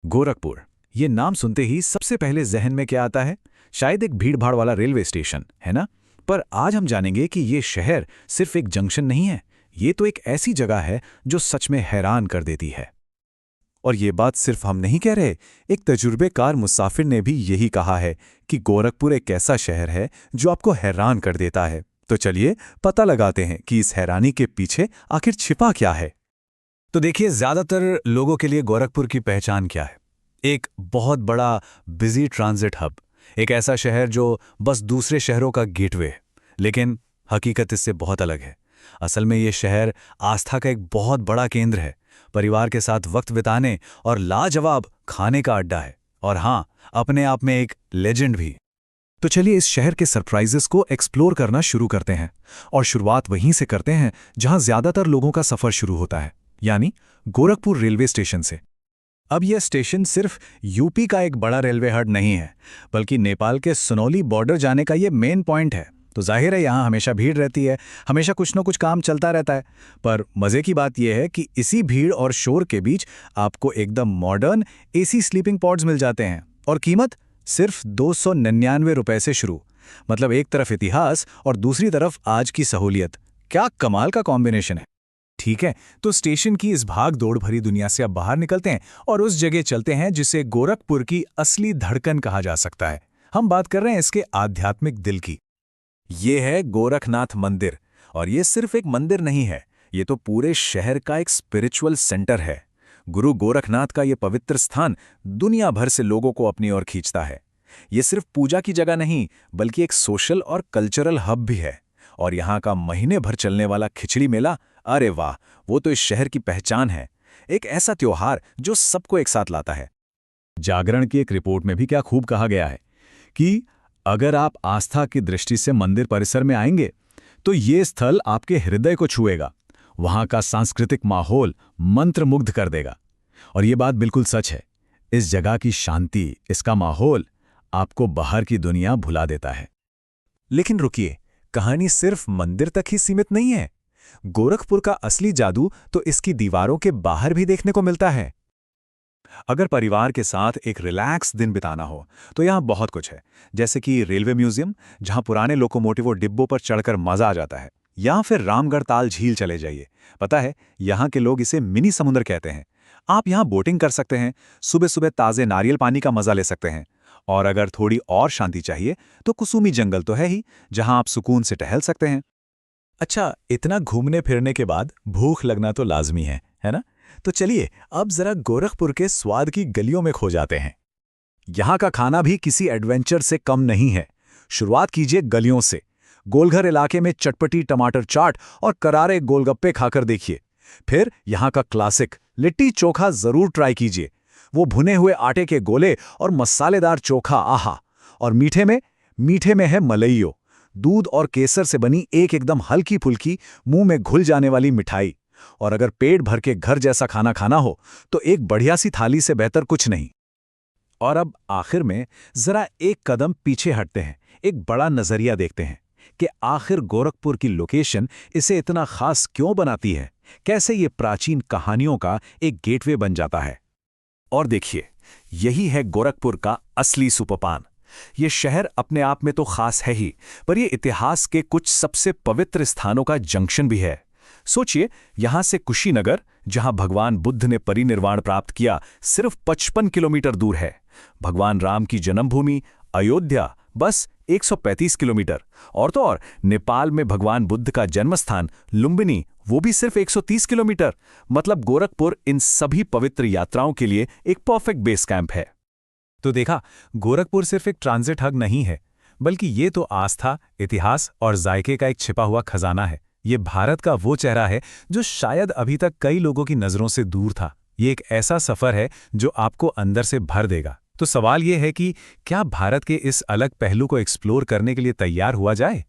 गोरखपुर, ये नाम सुनते ही सबसे पहले जहन में क्या आता है? शायद एक भीड़-भाड़ वाला रेलवे स्टेशन, है ना? पर आज हम जानेंगे कि ये शहर सिर्फ एक जंक्शन नहीं है, ये तो एक ऐसी जगह है जो सच में हैरान कर देती है। और ये बात सिर्फ हम नहीं कह रहे, एक तजुर्बेकार मुसाफिर ने भी यही कहा है कि गोरखपुर एक ऐसा शहर है जो आपको हैरान कर देता है। तो चलिए पता लगाते हैं कि इस हैरानी के पीछे आखिर छिपा क्या है। तो देखिए, ज्यादातर लोगों के लिए गोरखपुर की पहचान क्या है? एक बहुत बड़ा बिजी ट्रांजिट हब, एक ऐसा शहर जो बस दूसरे शहरों का गेटवे है। लेकिन हकीकत इससे बहुत अलग है। असल में ये शहर आस्था का एक बहुत बड़ा केंद्र है, परिवार के साथ वक्त बिताने और लाजवाब खाने का अड्डा है, और हाँ, अपने आप में एक लेजेंड भी। तो चलिए इस शहर के सरप्राइजेस को एक्सप्लोर करना शुरू करते हैं, और शुरुआत वहीं से करते हैं जहां ज्यादातर लोगों का सफर शुरू होता है, यानी गोरखपुर रेलवे स्टेशन से। अब यह स्टेशन सिर्फ यूपी का एक बड़ा रेलवे हब नहीं है, बल्कि नेपाल के सुनौली बॉर्डर जाने का ये मेन पॉइंट है। तो जाहिर है यहाँ हमेशा भीड़ रहती है, हमेशा कुछ न कुछ काम चलता रहता है। पर मज़े की बात यह है कि इसी भीड़ और शोर के बीच आपको एकदम मॉडर्न एसी स्लीपिंग पॉड्स मिल जाते हैं, और कीमत सिर्फ 299 रुपए से शुरू। मतलब एक तरफ इतिहास और दूसरी तरफ आज की सहूलियत। क्या कमाल का कॉम्बिनेशन है। ठीक है, तो स्टेशन की इस भाग दौड़ भरी दुनिया से अब बाहर निकलते हैं और उस जगह चलते हैं जिसे गोरखपुर की असली धड़कन कहा जा सकता है। हम बात कर रहे हैं इसके आध्यात्मिक दिल की। ये है गोरखनाथ मंदिर, और ये सिर्फ एक मंदिर नहीं है, ये तो पूरे शहर का एक स्पिरिचुअल सेंटर है। गुरु गोरखनाथ का ये पवित्र स्थान दुनिया भर से लोगों को अपनी ओर खींचता है। ये सिर्फ पूजा की जगह नहीं, बल्कि एक सोशल और कल्चरल हब भी है। और यहाँ का महीने भर चलने वाला खिचड़ी मेला, अरे वाह, वो तो इस शहर की पहचान है। एक ऐसा त्योहार जो सबको एक साथ लाता है। जागरण की एक रिपोर्ट में भी क्या खूब कहा गया है कि अगर आप आस्था की दृष्टि से मंदिर परिसर में आएंगे तो ये स्थल आपके हृदय को छुएगा। वहां का सांस्कृतिक माहौल मंत्रमुग्ध कर देगा। और ये बात बिल्कुल सच है। इस जगह की शांति, इसका माहौल आपको बाहर की दुनिया भुला देता है। लेकिन रुकिए, कहानी सिर्फ मंदिर तक ही सीमित नहीं है। गोरखपुर का असली जादू तो इसकी दीवारों के बाहर भी देखने को मिलता है। अगर परिवार के साथ एक रिलैक्स दिन बिताना हो तो यहाँ बहुत कुछ है, जैसे कि रेलवे म्यूजियम, जहाँ पुराने लोकोमोटिव और डिब्बों पर चढ़कर मजा आ जाता है, या फिर रामगढ़ ताल झील चले जाइए। पता है, यहाँ के लोग इसे मिनी समुद्र कहते हैं। आप यहाँ बोटिंग कर सकते हैं, सुबह सुबह ताज़े नारियल पानी का मजा ले सकते हैं। और अगर थोड़ी और शांति चाहिए तो कुसुमी जंगल तो है ही, जहाँ आप सुकून से टहल सकते हैं। अच्छा, इतना घूमने फिरने के बाद भूख लगना तो लाजमी है ना? तो चलिए अब जरा गोरखपुर के स्वाद की गलियों में खो जाते हैं। यहाँ का खाना भी किसी एडवेंचर से कम नहीं है। शुरुआत कीजिए गलियों से। गोलघर इलाके में चटपटी टमाटर चाट और करारे गोलगप्पे खाकर देखिए। फिर यहाँ का क्लासिक लिट्टी चोखा जरूर ट्राई कीजिए। वो भुने हुए आटे के गोले और मसालेदार चोखा, आहा। और मीठे में है मलइयो, दूध और केसर से बनी एक एकदम हल्की फुल्की मुंह में घुल जाने वाली मिठाई। और अगर पेट भर के घर जैसा खाना खाना हो तो एक बढ़िया सी थाली से बेहतर कुछ नहीं। और अब आखिर में जरा एक कदम पीछे हटते हैं, एक बड़ा नजरिया देखते हैं कि आखिर गोरखपुर की लोकेशन इसे इतना खास क्यों बनाती है, कैसे ये प्राचीन कहानियों का एक गेटवे बन जाता है। और देखिए, यही है गोरखपुर का असली सुपरपान। ये शहर अपने आप में तो खास है ही, पर यह इतिहास के कुछ सबसे पवित्र स्थानों का जंक्शन भी है। सोचिए, यहां से कुशीनगर, जहां भगवान बुद्ध ने परिनिर्वाण प्राप्त किया, सिर्फ 55 किलोमीटर दूर है। भगवान राम की जन्मभूमि अयोध्या बस 135 किलोमीटर। और तो और नेपाल में भगवान बुद्ध का जन्मस्थान लुम्बिनी, वो भी सिर्फ 130 किलोमीटर। मतलब गोरखपुर इन सभी पवित्र यात्राओं के लिए एक परफेक्ट बेस कैंप है। तो देखा, गोरखपुर सिर्फ एक ट्रांजिट हब नहीं है, बल्कि ये तो आस्था, इतिहास और जायके का एक छिपा हुआ खजाना है। ये भारत का वो चेहरा है जो शायद अभी तक कई लोगों की नज़रों से दूर था। ये एक ऐसा सफ़र है जो आपको अंदर से भर देगा। तो सवाल ये है कि क्या भारत के इस अलग पहलू को एक्सप्लोर करने के लिए तैयार हुआ जाए?